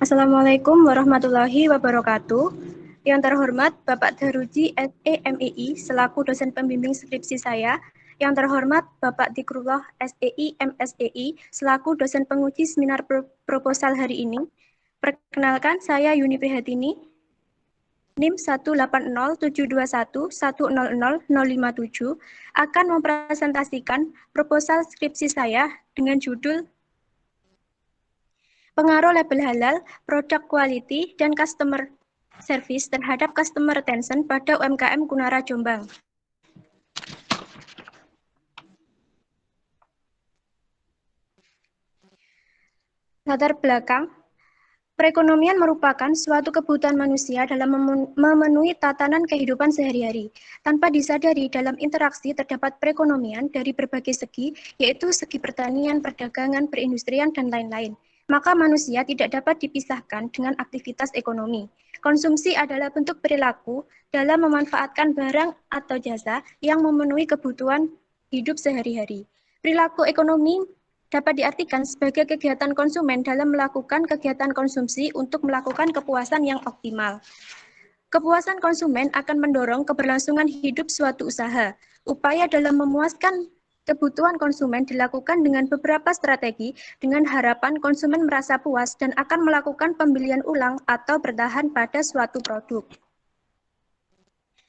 Assalamualaikum warahmatullahi wabarakatuh. Yang terhormat Bapak Daruji SEMEI selaku dosen pembimbing skripsi saya. Yang terhormat Bapak Dikrullah SEI MSEI selaku dosen penguji seminar proposal hari ini. Perkenalkan, saya Yuni Prihatini, NIM 1807211000057 akan mempresentasikan proposal skripsi saya dengan judul Pengaruh label halal, produk quality, dan customer service terhadap customer retention pada UMKM Kunara Jombang. Latar belakang, perekonomian merupakan suatu kebutuhan manusia dalam memenuhi tatanan kehidupan sehari-hari. Tanpa disadari, dalam interaksi terdapat perekonomian dari berbagai segi, yaitu segi pertanian, perdagangan, perindustrian, dan lain-lain. Maka manusia tidak dapat dipisahkan dengan aktivitas ekonomi. Konsumsi adalah bentuk perilaku dalam memanfaatkan barang atau jasa yang memenuhi kebutuhan hidup sehari-hari. Perilaku ekonomi dapat diartikan sebagai kegiatan konsumen dalam melakukan kegiatan konsumsi untuk melakukan kepuasan yang optimal. Kepuasan konsumen akan mendorong keberlangsungan hidup suatu usaha. Upaya dalam memuaskan kebutuhan konsumen dilakukan dengan beberapa strategi dengan harapan konsumen merasa puas dan akan melakukan pembelian ulang atau bertahan pada suatu produk.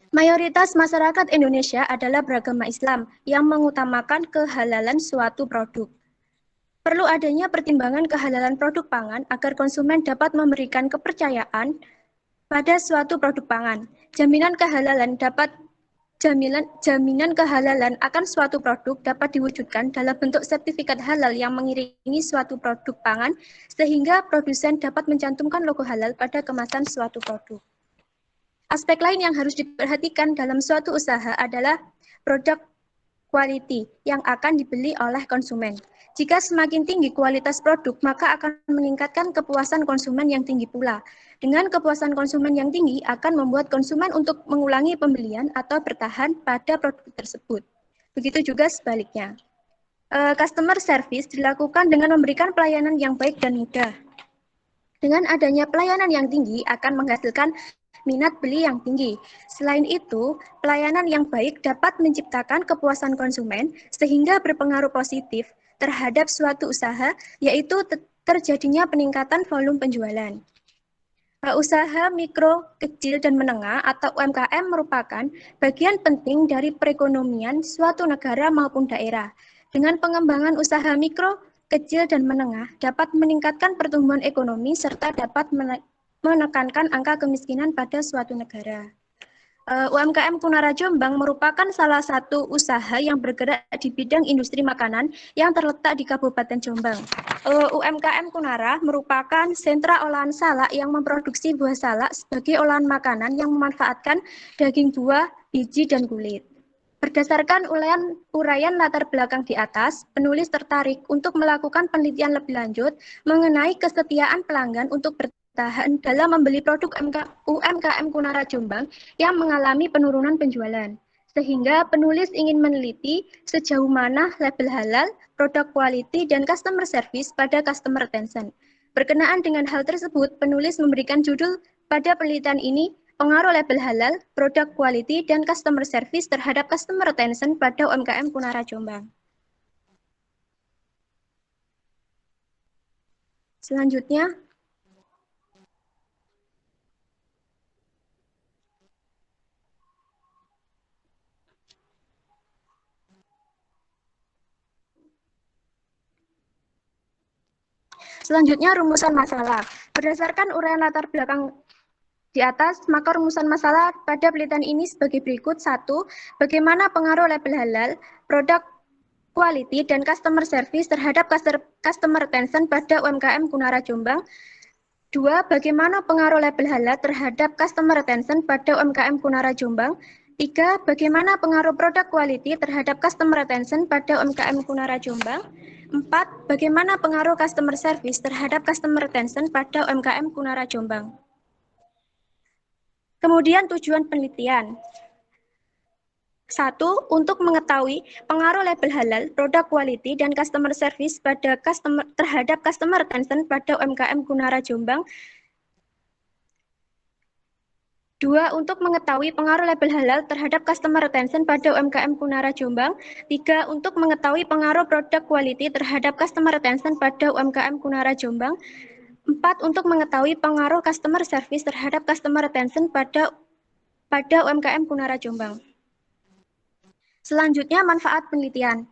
Mayoritas masyarakat Indonesia adalah beragama Islam yang mengutamakan kehalalan suatu produk. Perlu adanya pertimbangan kehalalan produk pangan agar konsumen dapat memberikan kepercayaan pada suatu produk pangan. Jaminan kehalalan akan suatu produk dapat diwujudkan dalam bentuk sertifikat halal yang mengiringi suatu produk pangan sehingga produsen dapat mencantumkan logo halal pada kemasan suatu produk. Aspek lain yang harus diperhatikan dalam suatu usaha adalah produk quality yang akan dibeli oleh konsumen. Jika semakin tinggi kualitas produk, maka akan meningkatkan kepuasan konsumen yang tinggi pula. Dengan kepuasan konsumen yang tinggi akan membuat konsumen untuk mengulangi pembelian atau bertahan pada produk tersebut. Begitu juga sebaliknya. Customer service dilakukan dengan memberikan pelayanan yang baik dan mudah. Dengan adanya pelayanan yang tinggi akan menghasilkan minat beli yang tinggi. Selain itu, pelayanan yang baik dapat menciptakan kepuasan konsumen sehingga berpengaruh positif terhadap suatu usaha, yaitu terjadinya peningkatan volume penjualan. Usaha mikro, kecil, dan menengah atau UMKM merupakan bagian penting dari perekonomian suatu negara maupun daerah. Dengan pengembangan usaha mikro, kecil, dan menengah dapat meningkatkan pertumbuhan ekonomi serta dapat menekankan angka kemiskinan pada suatu negara. UMKM Kunara Jombang merupakan salah satu usaha yang bergerak di bidang industri makanan yang terletak di Kabupaten Jombang. UMKM Kunara merupakan sentra olahan salak yang memproduksi buah salak sebagai olahan makanan yang memanfaatkan daging buah, biji, dan kulit. Berdasarkan uraian latar belakang di atas, penulis tertarik untuk melakukan penelitian lebih lanjut mengenai kesetiaan pelanggan untuk bertahan dalam membeli produk UMKM Kunara Jombang yang mengalami penurunan penjualan. Sehingga penulis ingin meneliti sejauh mana label halal, produk quality, dan customer service pada customer retention. Berkenaan dengan hal tersebut, penulis memberikan judul pada penelitian ini, Pengaruh label halal, produk quality, dan customer service terhadap customer retention pada UMKM Kunara Jombang. Selanjutnya, rumusan masalah. Berdasarkan uraian latar belakang di atas, maka rumusan masalah pada penelitian ini sebagai berikut. 1. Bagaimana pengaruh label halal, produk quality, dan customer service terhadap customer retention pada UMKM Kunara Jombang. 2. Bagaimana pengaruh label halal terhadap customer retention pada UMKM Kunara Jombang. 3. Bagaimana pengaruh produk quality terhadap customer retention pada UMKM Kunara Jombang. 4. Bagaimana pengaruh customer service terhadap customer retention pada UMKM Kunara Jombang. Kemudian tujuan penelitian. Satu, untuk mengetahui pengaruh label halal, produk quality, dan customer service terhadap customer retention pada UMKM Kunara Jombang. Dua, untuk mengetahui pengaruh label halal terhadap customer retention pada UMKM Kunara Jombang. Tiga, untuk mengetahui pengaruh produk quality terhadap customer retention pada UMKM Kunara Jombang. Empat, untuk mengetahui pengaruh customer service terhadap customer retention pada UMKM Kunara Jombang. Selanjutnya, manfaat penelitian.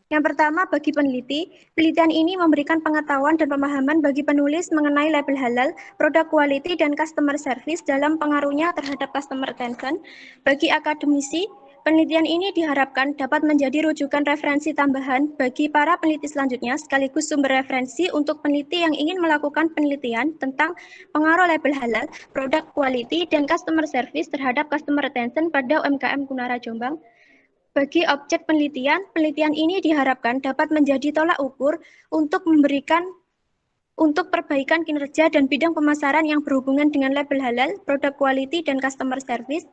Yang pertama, bagi peneliti, penelitian ini memberikan pengetahuan dan pemahaman bagi penulis mengenai label halal, produk quality, dan customer service dalam pengaruhnya terhadap customer retention. Bagi akademisi, penelitian ini diharapkan dapat menjadi rujukan referensi tambahan bagi para peneliti selanjutnya, sekaligus sumber referensi untuk peneliti yang ingin melakukan penelitian tentang pengaruh label halal, produk quality, dan customer service terhadap customer retention pada UMKM Kunara Jombang. Bagi objek penelitian, penelitian ini diharapkan dapat menjadi tolak ukur untuk perbaikan kinerja dan bidang pemasaran yang berhubungan dengan label halal, produk quality, dan customer service.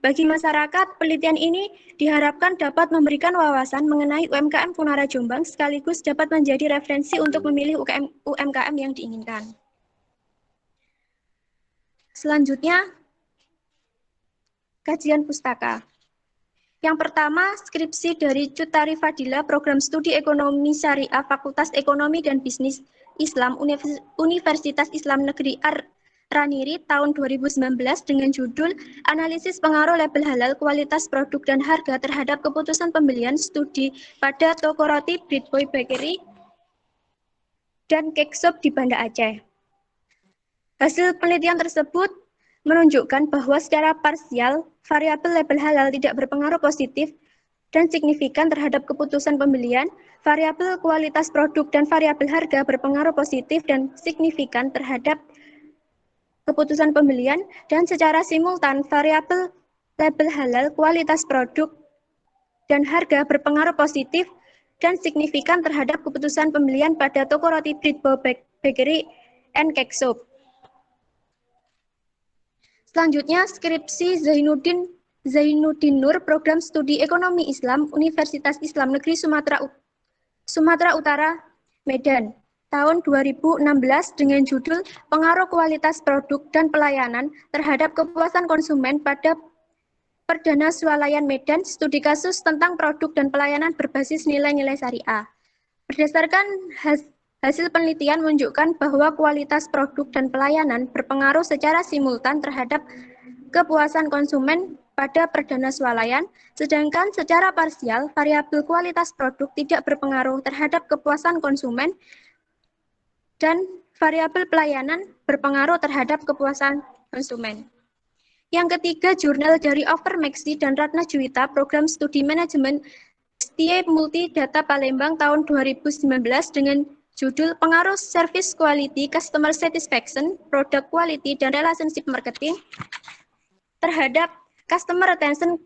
Bagi masyarakat, penelitian ini diharapkan dapat memberikan wawasan mengenai UMKM Kunara Jombang sekaligus dapat menjadi referensi untuk memilih UMKM yang diinginkan. Selanjutnya, kajian pustaka. Yang pertama, skripsi dari Cutari Fadila, Program Studi Ekonomi Syariah, Fakultas Ekonomi dan Bisnis Islam, Universitas Islam Negeri Raniri, tahun 2019 dengan judul Analisis Pengaruh Label Halal, Kualitas Produk dan Harga terhadap Keputusan Pembelian Studi pada Toko Roti Britboy Bakery dan Cake Shop di Banda Aceh. Hasil penelitian tersebut menunjukkan bahwa secara parsial, variabel label halal tidak berpengaruh positif dan signifikan terhadap keputusan pembelian, variabel kualitas produk dan variabel harga berpengaruh positif dan signifikan terhadap keputusan pembelian, dan secara simultan, variabel label halal, kualitas produk, dan harga berpengaruh positif dan signifikan terhadap keputusan pembelian pada Toko Roti Britboy Bakery and Cake Shop. Selanjutnya, skripsi Zainuddin Nur, Program Studi Ekonomi Islam, Universitas Islam Negeri Sumatera Utara, Medan, tahun 2016 dengan judul Pengaruh Kualitas Produk dan Pelayanan terhadap Kepuasan Konsumen pada Perdana Swalayan Medan, studi kasus tentang produk dan pelayanan berbasis nilai-nilai syariah. Berdasarkan hasil penelitian menunjukkan bahwa kualitas produk dan pelayanan berpengaruh secara simultan terhadap kepuasan konsumen pada perdana swalayan, sedangkan secara parsial variabel kualitas produk tidak berpengaruh terhadap kepuasan konsumen dan variabel pelayanan berpengaruh terhadap kepuasan konsumen. Yang ketiga, jurnal dari Overmaxi dan Ratna Juwita, Program Studi Manajemen STIE Multidata Palembang tahun 2019 dengan judul Pengaruh Service Quality, Customer Satisfaction, Product Quality, dan Relationship Marketing terhadap Customer Retention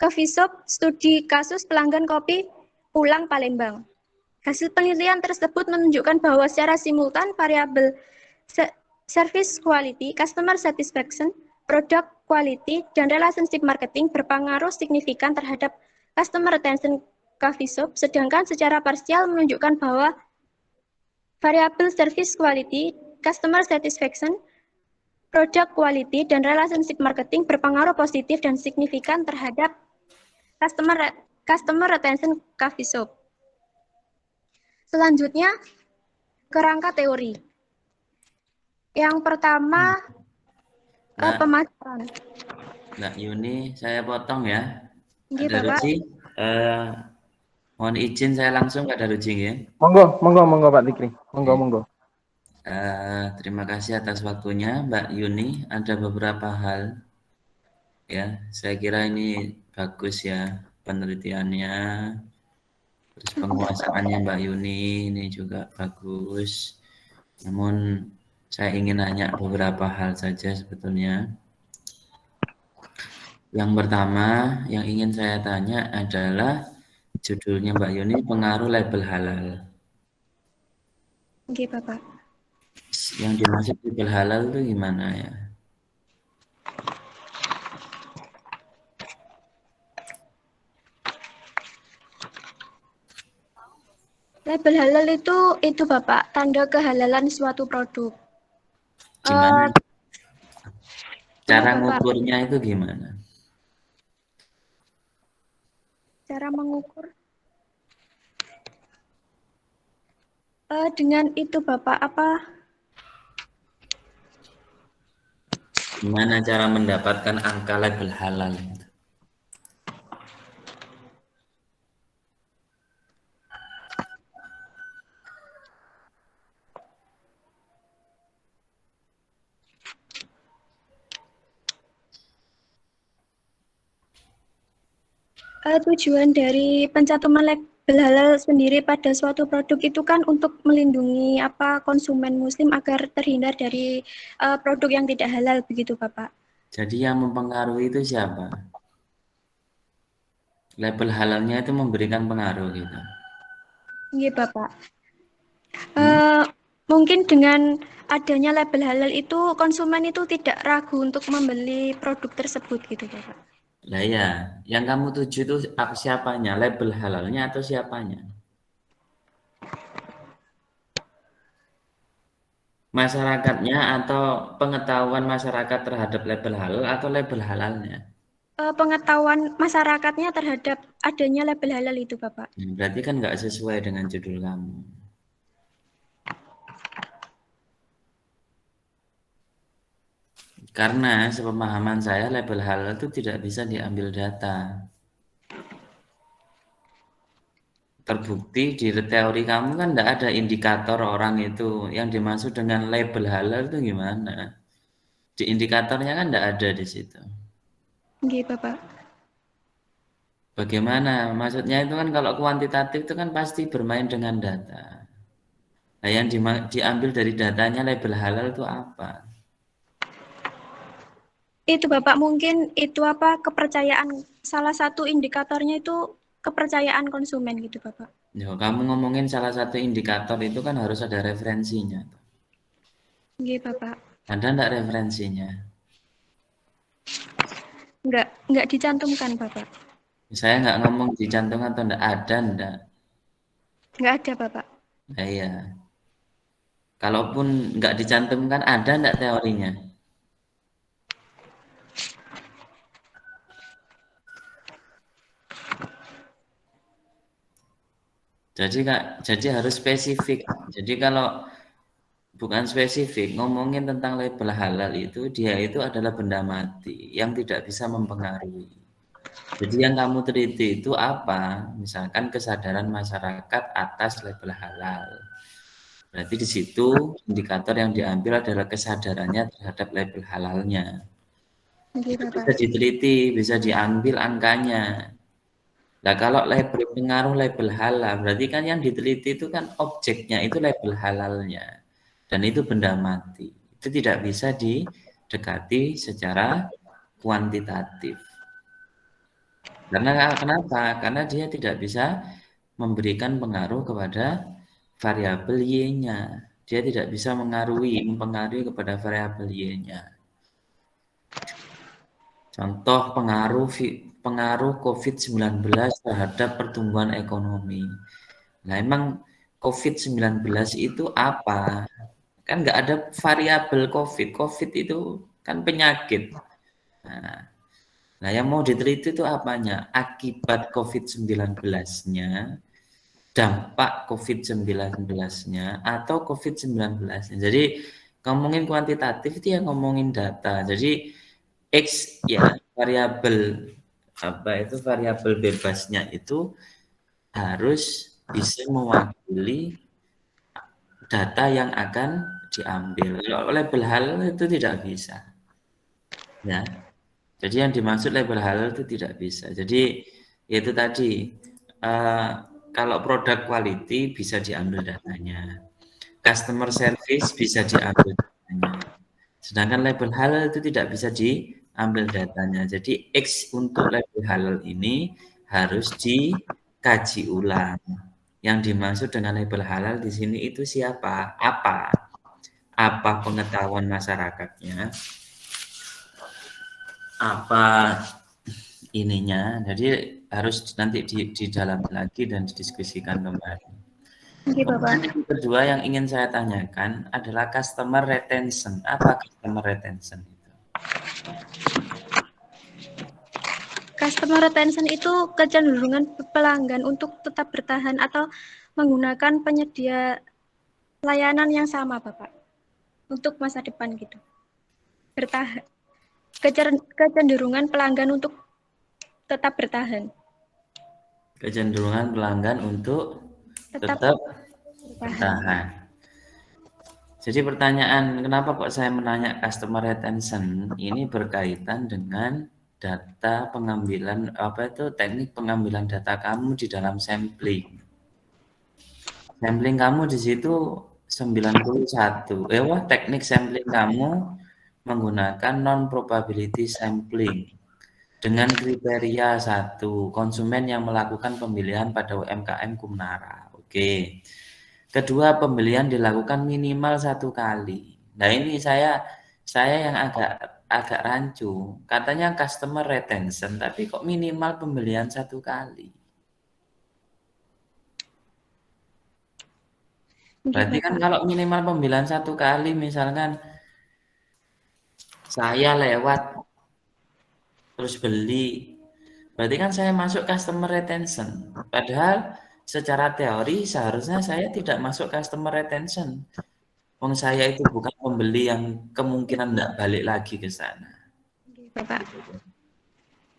Coffee Shop, Studi Kasus Pelanggan Kopi Pulang Palembang. Hasil penelitian tersebut menunjukkan bahwa secara simultan variabel Service Quality, Customer Satisfaction, Product Quality, dan Relationship Marketing berpengaruh signifikan terhadap Customer Retention Coffee Shop, sedangkan secara parsial menunjukkan bahwa variabel Service Quality, Customer Satisfaction, Product Quality, dan Relationship Marketing berpengaruh positif dan signifikan terhadap Customer Retention Coffee Shop. Selanjutnya, kerangka teori. Yang pertama, pemasaran. Mbak Yuni, saya potong ya. Nggih, Ada Bapak. Ruci? Mohon izin saya langsung Pak Daruji ya. Monggo Pak Dikri. Monggo. Terima kasih atas waktunya Mbak Yuni. Ada beberapa hal ya, saya kira ini bagus ya penelitiannya, terus penguasaannya Mbak Yuni ini juga bagus. Namun saya ingin nanya beberapa hal saja sebetulnya. Yang pertama yang ingin saya tanya adalah judulnya Mbak Yuni, pengaruh label halal. Oke, Bapak. Yang dimaksud label halal itu gimana ya? Label halal itu Bapak, tanda kehalalan suatu produk. Gimana? Cara Bapak, ngukurnya itu gimana? cara mengukur dengan itu Bapak Gimana cara mendapatkan angka label halal? tujuan dari pencantuman label halal sendiri pada suatu produk itu kan untuk melindungi konsumen muslim agar terhindar dari produk yang tidak halal begitu Bapak. Jadi yang mempengaruhi itu siapa? Label halalnya itu memberikan pengaruh gitu. Iya Bapak. Mungkin dengan adanya label halal itu konsumen itu tidak ragu untuk membeli produk tersebut gitu Bapak. Lah ya, yang kamu tuju itu siapanya? Label halalnya atau siapanya? Masyarakatnya atau pengetahuan masyarakat terhadap label halal atau label halalnya? Pengetahuan masyarakatnya terhadap adanya label halal itu Bapak. Berarti kan nggak sesuai dengan judul kamu. Karena sepemahaman saya label halal itu tidak bisa diambil data. Terbukti di teori kamu kan tidak ada indikator orang itu. Yang dimaksud dengan label halal itu gimana? Di indikatornya kan tidak ada di situ. Oke Bapak. Bagaimana? Maksudnya itu kan kalau kuantitatif itu kan pasti bermain dengan data. Nah, yang diambil dari datanya label halal itu apa? Itu Bapak mungkin itu kepercayaan, salah satu indikatornya itu kepercayaan konsumen gitu Bapak. Ya, kamu ngomongin salah satu indikator itu kan harus ada referensinya. Oke Bapak. Ada enggak referensinya? Enggak dicantumkan Bapak. Saya nggak ngomong dicantum atau enggak, ada enggak? Enggak ada Bapak. Nah, iya. Kalaupun nggak dicantumkan, ada enggak teorinya? Jadi harus spesifik. Jadi kalau bukan spesifik, ngomongin tentang label halal itu, dia itu adalah benda mati yang tidak bisa mempengaruhi. Jadi yang kamu teliti itu apa? Misalkan kesadaran masyarakat atas label halal. Berarti di situ indikator yang diambil adalah kesadarannya terhadap label halalnya. Oke Itu Bapak. bisa diteliti, bisa diambil angkanya. Nah, kalau label pengaruh label halal, berarti kan yang diteliti itu kan objeknya, itu label halalnya. Dan itu benda mati. Itu tidak bisa didekati secara kuantitatif. Karena kenapa? Karena dia tidak bisa memberikan pengaruh kepada variabel Y-nya. Dia tidak bisa mempengaruhi kepada variabel Y-nya. Contoh pengaruh COVID-19 terhadap pertumbuhan ekonomi. Nah, emang COVID-19 itu apa? Kan nggak ada variabel COVID. COVID itu kan penyakit. Nah, yang mau diteliti itu apanya? Akibat COVID-19-nya, dampak COVID-19-nya, atau COVID-19-nya. Jadi, ngomongin kuantitatif itu ya ngomongin data. Jadi, X ya variabel variabel bebasnya itu harus bisa mewakili data yang akan diambil. Kalau label halal itu tidak bisa. Ya. Jadi yang dimaksud label halal itu tidak bisa. Jadi itu tadi kalau produk quality bisa diambil datanya. Customer service bisa diambil datanya. Sedangkan label halal itu tidak bisa diambil datanya. Jadi X untuk label halal ini harus dikaji ulang. Yang dimaksud dengan label halal di sini itu siapa? Apa pengetahuan masyarakatnya? Apa ininya? Jadi harus nanti di dalam lagi dan didiskusikan kembali. Oke, Bapak. Kemudian kedua yang ingin saya tanyakan adalah customer retention. Apa customer retention itu? Customer retention itu kecenderungan pelanggan untuk tetap bertahan atau menggunakan penyedia layanan yang sama, Bapak, untuk masa depan gitu. Bertahan. Kecenderungan pelanggan untuk tetap bertahan. Kecenderungan pelanggan untuk Tetap tetap bertahan. bertahan. Jadi pertanyaan kenapa kok saya menanya customer retention ini berkaitan dengan data pengambilan teknik pengambilan data kamu di dalam sampling. Sampling kamu di situ 91. Teknik sampling kamu menggunakan non probability sampling dengan kriteria 1, konsumen yang melakukan pembelian pada UMKM Kumnara. Oke. Kedua, pembelian dilakukan minimal 1 kali. Nah, ini saya yang agak rancu. Katanya customer retention, tapi kok minimal pembelian 1 kali. Berarti kan kalau minimal pembelian 1 kali, misalkan saya lewat terus beli, berarti kan saya masuk customer retention. Padahal secara teori seharusnya saya tidak masuk customer retention. Wong saya itu bukan pembeli yang kemungkinan tidak balik lagi ke sana. Bapak.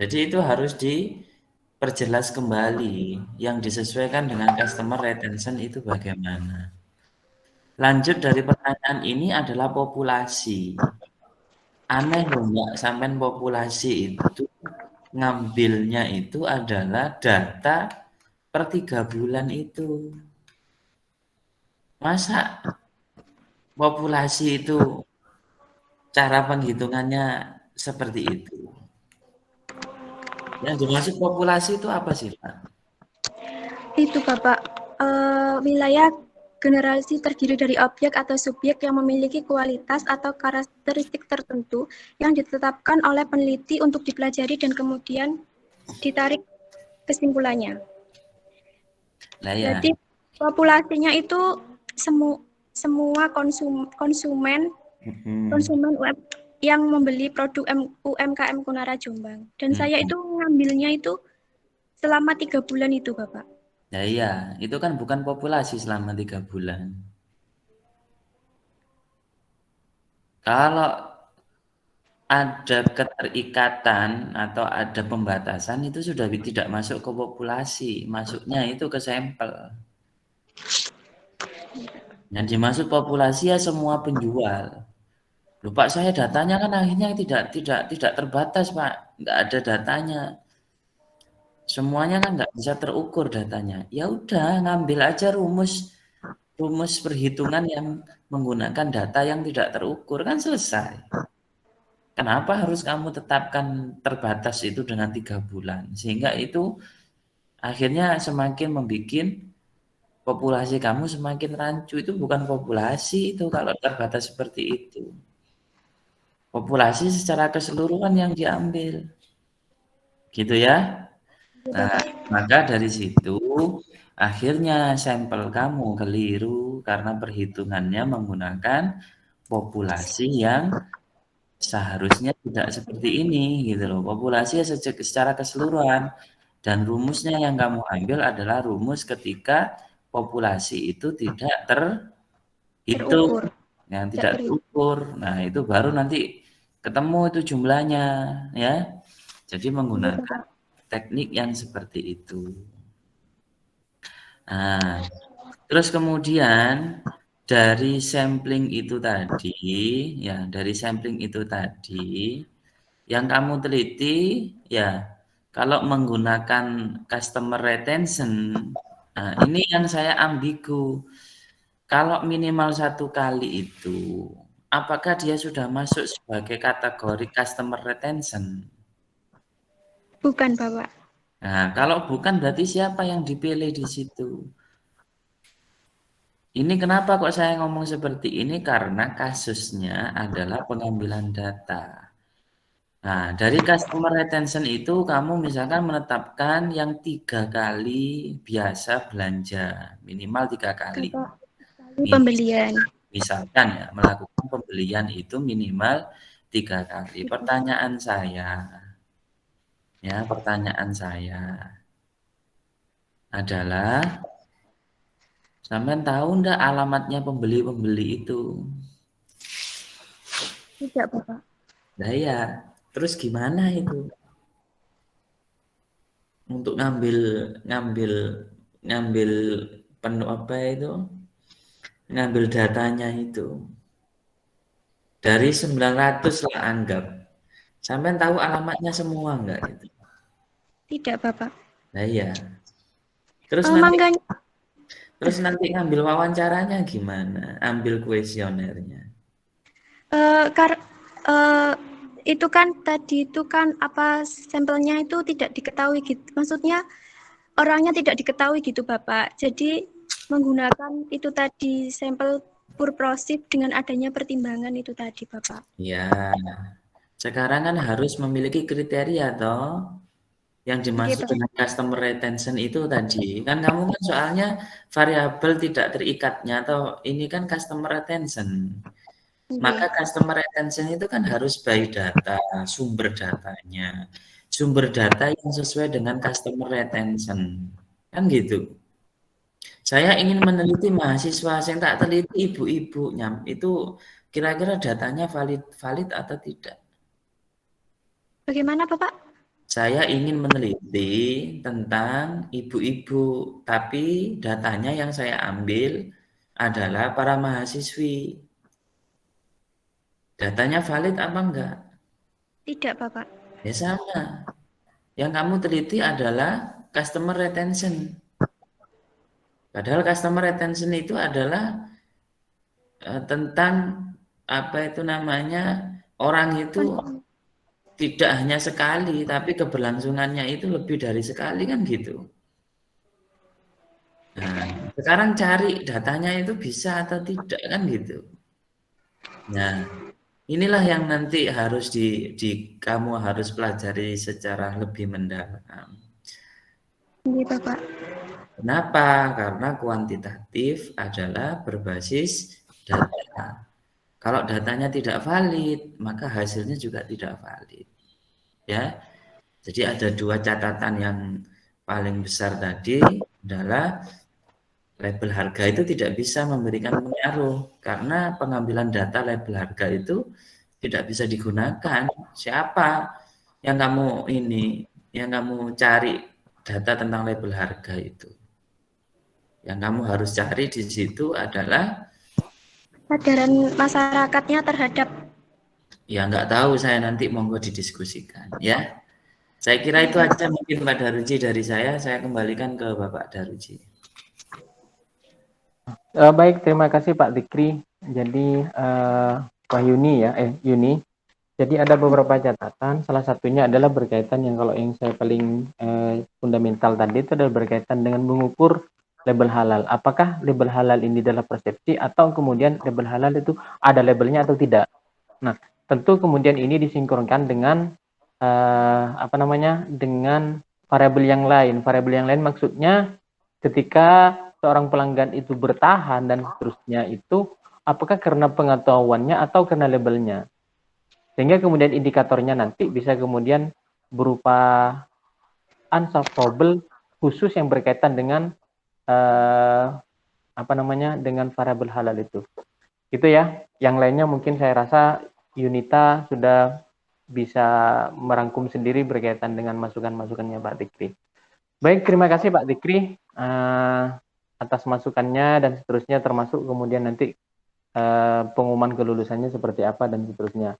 Jadi itu harus diperjelas kembali. Yang disesuaikan dengan customer retention itu bagaimana. Lanjut dari pertanyaan ini adalah populasi. Aneh loh Mbak, sampai populasi itu ngambilnya itu adalah data per 3 bulan itu. Masa populasi itu cara penghitungannya seperti itu? Yang dimaksud populasi itu apa sih, Pak? Itu, Bapak, wilayah generasi terdiri dari objek atau subjek yang memiliki kualitas atau karakteristik tertentu yang ditetapkan oleh peneliti untuk dipelajari dan kemudian ditarik kesimpulannya. Nah, ya. Jadi populasinya itu semua konsumen yang membeli produk UMKM Kumnara Jombang. Dan saya itu ngambilnya itu selama 3 bulan itu, Bapak. Nah, iya, itu kan bukan populasi selama 3 bulan. Kalau ada keterikatan atau ada pembatasan itu sudah tidak masuk ke populasi, masuknya itu ke sampel. Yang dimaksud populasi ya semua penjual. Loh Pak, saya datanya kan akhirnya tidak terbatas Pak, nggak ada datanya. Semuanya kan nggak bisa terukur datanya. Ya udah, ngambil aja rumus perhitungan yang menggunakan data yang tidak terukur kan selesai. Kenapa harus kamu tetapkan terbatas itu dengan 3 bulan? Sehingga itu akhirnya semakin membuat populasi kamu semakin rancu. Itu bukan populasi itu kalau terbatas seperti itu. Populasi secara keseluruhan yang diambil. Gitu ya. Nah, maka dari situ akhirnya sampel kamu keliru karena perhitungannya menggunakan populasi yang seharusnya tidak seperti ini gitu loh. Populasi secara keseluruhan dan rumusnya yang kamu ambil adalah rumus ketika populasi itu tidak terhitung, yang tidak terukur. Nah, itu baru nanti ketemu itu jumlahnya ya. Jadi menggunakan teknik yang seperti itu. Nah, terus kemudian dari sampling itu tadi, ya dari sampling itu tadi, yang kamu teliti, ya kalau menggunakan customer retention, nah ini yang saya ambigu. Kalau minimal 1 kali itu, apakah dia sudah masuk sebagai kategori customer retention? Bukan, Bapak. Nah, kalau bukan berarti siapa yang dipilih di situ? Ini kenapa kok saya ngomong seperti ini? Karena kasusnya adalah pengambilan data. Nah, dari customer retention itu kamu misalkan menetapkan yang 3 kali biasa belanja, minimal 3 kali. Berapa kali pembelian? Misalkan ya, melakukan pembelian itu minimal 3 kali. Pertanyaan saya adalah, sampean tahu ndak alamatnya pembeli-pembeli itu? Tidak, Bapak. Nah ya, terus gimana itu? Untuk ngambil ngambil ngambil penuh apa itu? Ngambil datanya itu. Dari 900 lah anggap. Sampean tahu alamatnya semua enggak itu? Tidak, Bapak. Nah iya. Terus Mangganya nanti ngambil wawancaranya gimana? Ambil kuesionernya. eh, kar eh, itu kan tadi itu kan apa sampelnya itu tidak diketahui gitu. Maksudnya orangnya tidak diketahui gitu, Bapak. Jadi menggunakan itu tadi sampel purprosif dengan adanya pertimbangan itu tadi, Bapak. Ya, sekarang kan harus memiliki kriteria toh. Yang Oke, dimaksud Bapak. dengan customer retention itu tadi, kan kamu kan soalnya variabel tidak terikatnya atau ini kan customer retention. Maka Oke. customer retention itu kan harus by data, sumber datanya. Sumber data yang sesuai dengan customer retention. Kan gitu. Saya ingin meneliti mahasiswa, saya tak teliti ibu-ibu, itu kira-kira datanya valid valid atau tidak. Bagaimana, Bapak? Saya ingin meneliti tentang ibu-ibu, tapi datanya yang saya ambil adalah para mahasiswi. Datanya valid apa enggak? Tidak, Bapak. Ya sama. Yang kamu teliti adalah customer retention. Padahal customer retention itu adalah tentang apa itu namanya, orang itu tidak hanya sekali, tapi keberlangsungannya itu lebih dari sekali kan gitu. Nah, sekarang cari datanya itu bisa atau tidak kan gitu. Nah, inilah yang nanti harus kamu harus pelajari secara lebih mendalam. Ini, Bapak. Kenapa? Karena kuantitatif adalah berbasis data. Kalau datanya tidak valid, maka hasilnya juga tidak valid. Ya. Jadi ada 2 catatan yang paling besar tadi adalah label harga itu tidak bisa memberikan pengaruh karena pengambilan data label harga itu tidak bisa digunakan. Siapa yang kamu cari data tentang label harga itu? Yang kamu harus cari di situ adalah Kesadaran masyarakatnya terhadap ya nggak tahu, saya nanti monggo didiskusikan ya. Saya kira itu aja mungkin Pak Daruji dari saya kembalikan ke Bapak Daruji. Baik, terima kasih Pak Dikri. Jadi Pak Yuni ya, Yuni. Jadi ada beberapa catatan. Salah satunya adalah berkaitan kalau yang saya paling fundamental tadi itu adalah berkaitan dengan mengukur label halal. Apakah label halal ini adalah persepsi atau kemudian label halal itu ada labelnya atau tidak? Nah, tentu kemudian ini disinkronkan dengan dengan variabel yang lain. Variabel yang lain maksudnya ketika seorang pelanggan itu bertahan dan seterusnya itu apakah karena pengetahuannya atau karena labelnya. Sehingga kemudian indikatornya nanti bisa kemudian berupa unsolvable khusus yang berkaitan dengan dengan variabel halal itu. Itu ya. Yang lainnya mungkin saya rasa Yunita sudah bisa merangkum sendiri berkaitan dengan masukan-masukannya Pak Dikri. Baik, terima kasih Pak Dikri atas masukannya dan seterusnya, termasuk kemudian nanti pengumuman kelulusannya seperti apa dan seterusnya.